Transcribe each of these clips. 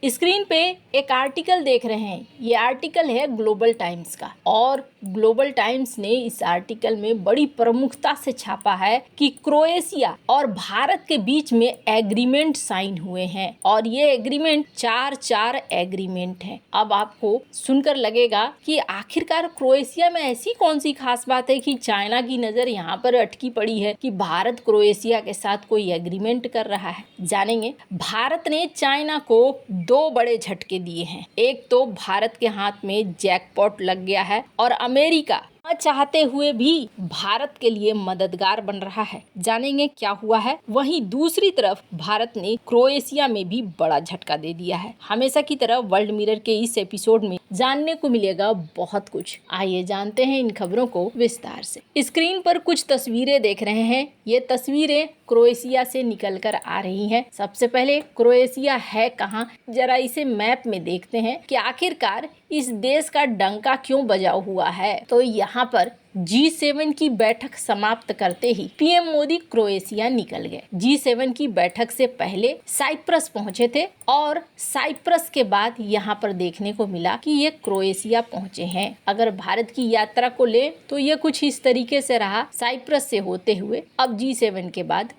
Screen पे एक article देख रहे हैं। ये आर्टिकल है ग्लोबल टाइम्स का और ग्लोबल टाइम्स ने इस आर्टिकल में बड़ी प्रमुखता से छापा है कि क्रोएशिया और भारत के बीच में एग्रीमेंट साइन हुए हैं और ये एग्रीमेंट 4 एग्रीमेंट है। अब आपको सुनकर लगेगा कि आखिरकार क्रोएशिया में ऐसी कौन सी खास बात है कि चाइना की नजर यहाँ पर अटकी पड़ी है कि भारत क्रोएशिया के साथ कोई एग्रीमेंट कर रहा है। जानेंगे। भारत ने चाइना को 2 बड़े झटके दिए हैं। एक तो भारत के हाथ में जैकपॉट लग गया है और अमेरिका चाहते हुए भी भारत के लिए मददगार बन रहा है। जानेंगे क्या हुआ है। वहीं दूसरी तरफ भारत ने क्रोएशिया में भी बड़ा झटका दे दिया है। हमेशा की तरह वर्ल्ड मिरर के इस एपिसोड में जानने को मिलेगा बहुत कुछ। आइए जानते हैं इन खबरों को विस्तार से। स्क्रीन पर कुछ तस्वीरें देख रहे हैं। ये तस्वीरें क्रोएशिया से निकल कर आ रही हैं। सबसे पहले क्रोएशिया है कहाँ, जरा इसे मैप में देखते हैं कि आखिरकार इस देश का डंका क्यों बजा हुआ है। तो यहाँ पर G7 की बैठक समाप्त करते ही पीएम मोदी क्रोएशिया निकल गए। G7 की बैठक से पहले साइप्रस पहुंचे थे और साइप्रस के बाद यहाँ पर देखने को मिला कि ये क्रोएशिया पहुंचे हैं। अगर भारत की यात्रा को ले तो ये कुछ इस तरीके से रहा, साइप्रस से होते हुए अब G7 के बाद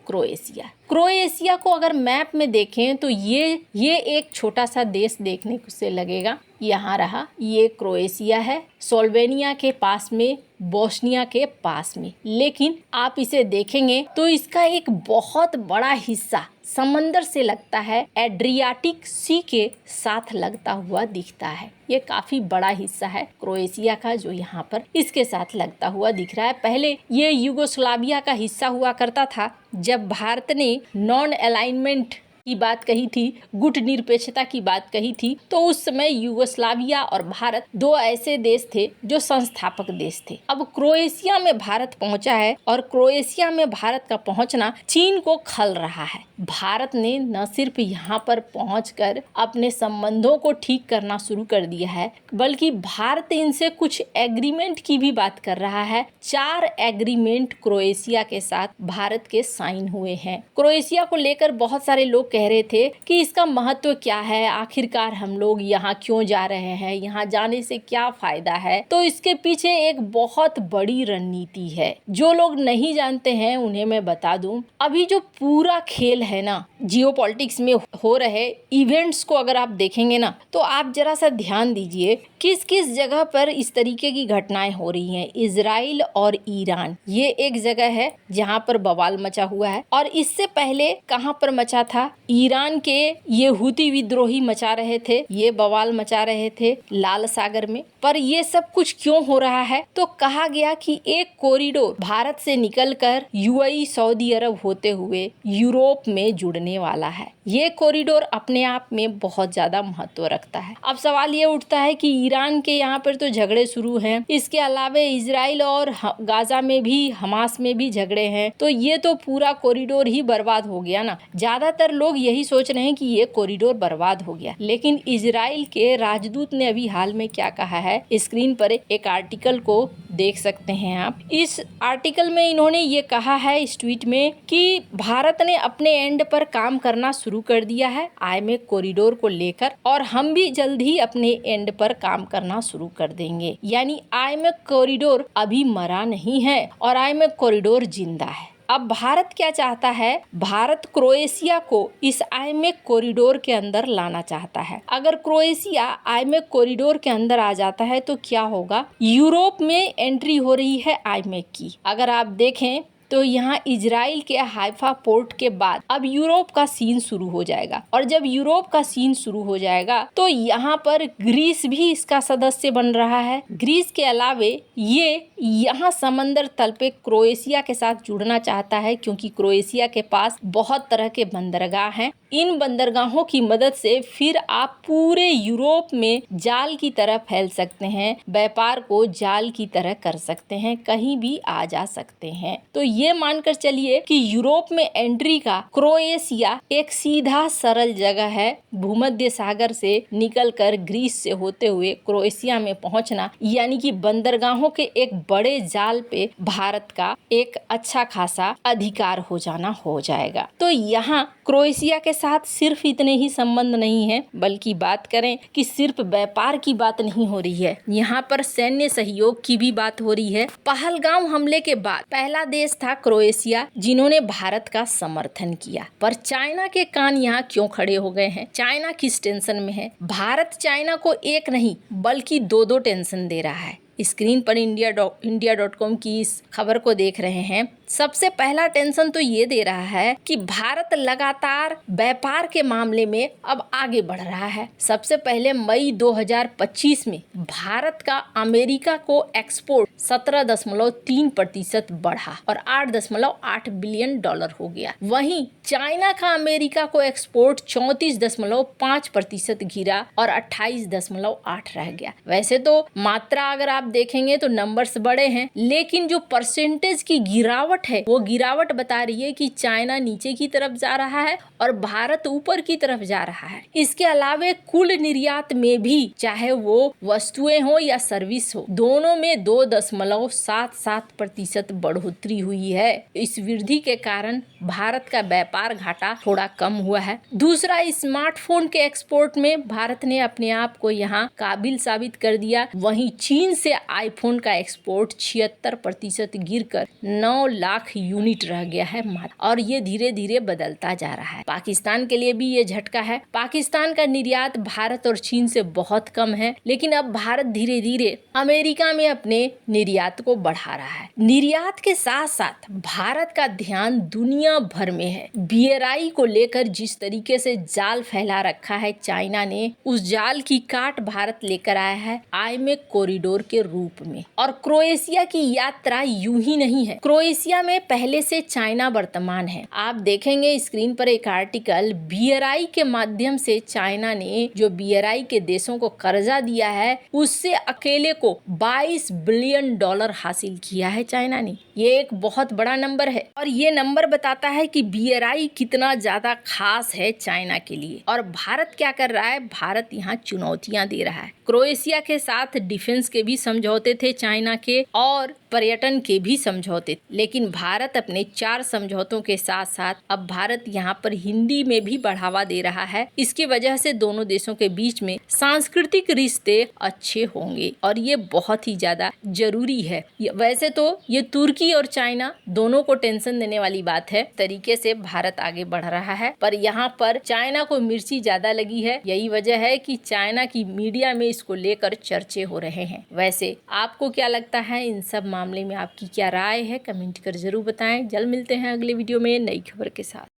क्रोएशिया को अगर मैप में देखें तो ये एक छोटा सा देश देखने से लगेगा। यहाँ रहा, ये क्रोएशिया है, स्लोवेनिया के पास में, बोस्निया के पास में। लेकिन आप इसे देखेंगे तो इसका एक बहुत बड़ा हिस्सा समंदर से लगता है, एड्रियाटिक सी के साथ लगता हुआ दिखता है। ये काफी बड़ा हिस्सा है क्रोएशिया का जो यहाँ पर इसके साथ लगता हुआ दिख रहा है। पहले ये यूगोस्लाविया का हिस्सा हुआ करता था। जब भारत ने नॉन अलाइनमेंट की बात कही थी, गुट निरपेक्षता की बात कही थी, तो उस समय यूगोस्लाविया और भारत 2 ऐसे देश थे जो संस्थापक देश थे। अब क्रोएशिया में भारत पहुंचा है और क्रोएशिया में भारत का पहुंचना चीन को खल रहा है। भारत ने न सिर्फ यहाँ पर पहुंचकर अपने संबंधों को ठीक करना शुरू कर दिया है, बल्कि भारत इनसे कुछ एग्रीमेंट की भी बात कर रहा है। 4 एग्रीमेंट क्रोएशिया के साथ भारत के साइन हुए हैं। क्रोएशिया को लेकर बहुत सारे लोग कह रहे थे कि इसका महत्व क्या है, आखिरकार हम लोग यहाँ क्यों जा रहे हैं, यहाँ जाने से क्या फायदा है। तो इसके पीछे एक बहुत बड़ी रणनीति है। जो लोग नहीं जानते हैं उन्हें मैं बता दूं, अभी जो पूरा खेल है ना, जियोपॉलिटिक्स में हो रहे इवेंट्स को अगर आप देखेंगे ना तो आप जरा सा ध्यान दीजिए किस किस जगह पर इस तरीके की घटनाएं हो रही हैं। इजराइल और ईरान, ये एक जगह है जहां पर बवाल मचा हुआ है। और इससे पहले कहां पर मचा था, ईरान के ये हुती विद्रोही मचा रहे थे, ये बवाल मचा रहे थे लाल सागर में। पर ये सब कुछ क्यों हो रहा है, तो कहा गया कि एक कॉरिडोर भारत से निकलकर यूएई सऊदी अरब होते हुए यूरोप में जुड़ने वाला है। ये कॉरिडोर अपने आप में बहुत ज्यादा महत्व रखता है। अब सवाल ये उठता है कि ईरान के यहाँ पर तो झगड़े शुरू हैं, इसके अलावा इजराइल और गाजा में भी, हमास में भी झगड़े हैं, तो ये तो पूरा कॉरिडोर ही बर्बाद हो गया ना। ज्यादातर लोग यही सोच रहे हैं कि ये कॉरिडोर बर्बाद हो गया, लेकिन इजराइल के राजदूत ने अभी हाल में क्या कहा है, स्क्रीन पर एक आर्टिकल को देख सकते हैं आप। इस आर्टिकल में इन्होंने ये कहा है इस ट्वीट में कि भारत ने अपने एंड पर काम करना शुरू कर दिया है आईएमए कॉरिडोर को लेकर, और हम भी जल्द ही अपने एंड पर काम करना शुरू कर देंगे। यानी आईएमए कॉरिडोर अभी मरा नहीं है और आईएमए कॉरिडोर जिंदा है। अब भारत क्या चाहता है, भारत क्रोएशिया को इस आईएमए कॉरिडोर के अंदर लाना चाहता है। अगर क्रोएशिया आईएमए कॉरिडोर के अंदर आ जाता है तो क्या होगा, यूरोप में एंट्री हो रही है आईएमए की। अगर आप देखें तो यहाँ इजराइल के हाइफा पोर्ट के बाद अब यूरोप का सीन शुरू हो जाएगा, और जब यूरोप का सीन शुरू हो जाएगा तो यहाँ पर ग्रीस भी इसका सदस्य बन रहा है। ग्रीस के अलावे ये यहाँ समंदर तल पे क्रोएशिया के साथ जुड़ना चाहता है, क्योंकि क्रोएशिया के पास बहुत तरह के बंदरगाह हैं। इन बंदरगाहों की मदद से फिर आप पूरे यूरोप में जाल की तरह फैल सकते हैं, व्यापार को जाल की तरह कर सकते हैं, कहीं भी आ जा सकते हैं। तो ये मानकर चलिए कि यूरोप में एंट्री का क्रोएशिया एक सीधा सरल जगह है। भूमध्य सागर से निकलकर ग्रीस से होते हुए क्रोएशिया में पहुंचना यानी कि बंदरगाहों के एक बड़े जाल पे भारत का एक अच्छा खासा अधिकार हो जाना हो जाएगा। तो यहाँ क्रोएशिया के साथ सिर्फ इतने ही संबंध नहीं है, बल्कि बात करें कि सिर्फ व्यापार की बात नहीं हो रही है, यहाँ पर सैन्य सहयोग की भी बात हो रही है। पहलगाम हमले के बाद पहला देश था क्रोएशिया जिन्होंने भारत का समर्थन किया। पर चाइना के कान यहाँ क्यों खड़े हो गए हैं? चाइना किस टेंशन में है? भारत चाइना को एक नहीं बल्कि दो टेंशन दे रहा है। स्क्रीन पर इंडिया.com की इस खबर को देख रहे हैं। सबसे पहला टेंशन तो ये दे रहा है कि भारत लगातार व्यापार के मामले में अब आगे बढ़ रहा है। सबसे पहले मई 2025 में भारत का अमेरिका को एक्सपोर्ट 17.3% बढ़ा और $8.8 बिलियन हो गया। वहीं चाइना का अमेरिका को एक्सपोर्ट 34.5% गिरा और 28.8 रह गया। वैसे तो मात्रा अगर आप देखेंगे तो नंबर्स बड़े हैं, लेकिन जो परसेंटेज की गिरावट है वो गिरावट बता रही है कि चाइना नीचे की तरफ जा रहा है और भारत ऊपर की तरफ जा रहा है। इसके अलावा कुल निर्यात में भी चाहे वो वस्तुएं हो या सर्विस हो, दोनों में 2.77% बढ़ोतरी हुई है। इस वृद्धि के कारण भारत का व्यापार घाटा थोड़ा कम हुआ है। दूसरा, स्मार्टफोन के एक्सपोर्ट में भारत ने अपने आप को यहाँ काबिल साबित कर दिया। वहीं चीन से आईफोन का एक्सपोर्ट 76% गिरकर 9 लाख यूनिट रह गया है और ये धीरे धीरे बदलता जा रहा है। पाकिस्तान के लिए भी ये झटका है। पाकिस्तान का निर्यात भारत और चीन से बहुत कम है, लेकिन अब भारत धीरे धीरे अमेरिका में अपने निर्यात को बढ़ा रहा है। निर्यात के साथ साथ भारत का ध्यान दुनिया भर में है। BRI को लेकर जिस तरीके से जाल फैला रखा है चाइना ने, उस जाल की काट भारत लेकर आया है IMEC कॉरिडोर के रूप में। और क्रोएशिया की यात्रा यूं ही नहीं है। क्रोएशिया में पहले से चाइना वर्तमान है। आप देखेंगे स्क्रीन पर एक आर्टिकल, BRI के माध्यम से चाइना ने जो BRI के देशों को कर्जा दिया है उससे अकेले को $22 बिलियन हासिल किया है चाइना ने। ये एक बहुत बड़ा नंबर है और ये नंबर बताता है कि BRI कितना ज्यादा खास है चाइना के लिए। और भारत क्या कर रहा है? भारत यहाँ चुनौतियां दे रहा है। क्रोएशिया के साथ डिफेंस के भी समझौते थे चाइना के और पर्यटन के भी समझौते, लेकिन भारत अपने 4 समझौतों के साथ साथ अब भारत यहाँ पर हिंदी में भी बढ़ावा दे रहा है। इसकी वजह से दोनों देशों के बीच में सांस्कृतिक रिश्ते अच्छे होंगे और ये बहुत ही ज्यादा जरूरी है। वैसे तो ये तुर्की और चाइना दोनों को टेंशन देने वाली बात है। तरीके से भारत आगे बढ़ रहा है, पर यहाँ पर चाइना को मिर्ची ज्यादा लगी है। यही वजह है कि चाइना की मीडिया में इसको लेकर चर्चे हो रहे हैं। वैसे आपको क्या लगता है? इन सब मामले में आपकी क्या राय है? कमेंट कर जरूर बताएं। जल्द मिलते हैं अगले वीडियो में नई खबर के साथ।